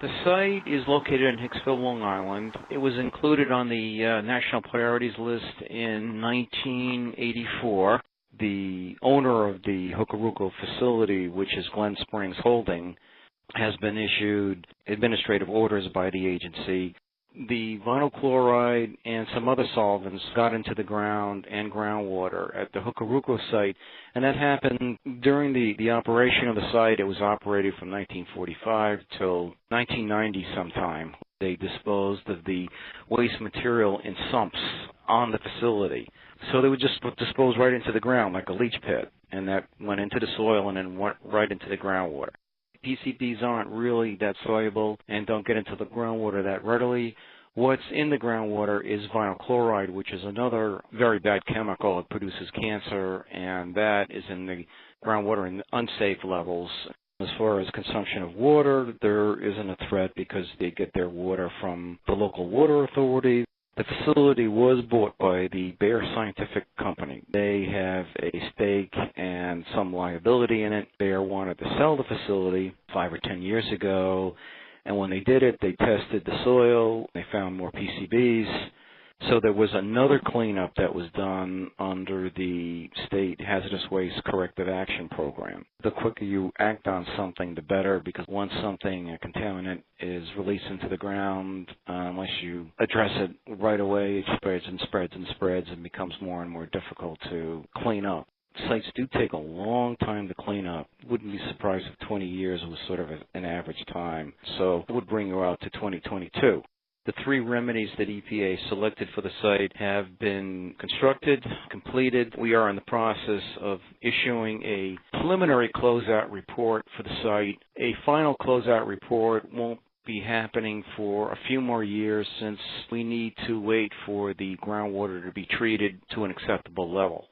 The site is located in Hicksville, Long Island. It was included on the National Priorities List in 1984. The owner of the Ruco facility, which is Glen Springs Holding, has been issued administrative orders by the agency. The vinyl chloride and some other solvents got into the ground and groundwater at the Ruco site, and that happened during the operation of the site. It was operated from 1945 till 1990 sometime. They disposed of the waste material in sumps on the facility. So they would just dispose right into the ground like a leach pit, and that went into the soil and then went right into the groundwater. PCBs aren't really that soluble and don't get into the groundwater that readily. What's in the groundwater is vinyl chloride, which is another very bad chemical. It produces cancer, and that is in the groundwater in unsafe levels. As far as consumption of water, there isn't a threat because they get their water from the local water authority. The facility was bought by the Bayer Scientific Company. They have a stake and some liability in it. Bayer wanted to sell the facility 5 or 10 years ago, and when they did it, they tested the soil. They found more PCBs. So there was another cleanup that was done under the State Hazardous Waste Corrective Action Program. The quicker you act on something, the better, because once something, a contaminant, is released into the ground, unless you address it right away, it spreads and spreads and spreads and becomes more and more difficult to clean up. Sites do take a long time to clean up. Wouldn't be surprised if 20 years was sort of an average time. So it would bring you out to 2022. The 3 remedies that EPA selected for the site have been constructed, completed. We are in the process of issuing a preliminary closeout report for the site. A final closeout report won't be happening for a few more years since we need to wait for the groundwater to be treated to an acceptable level.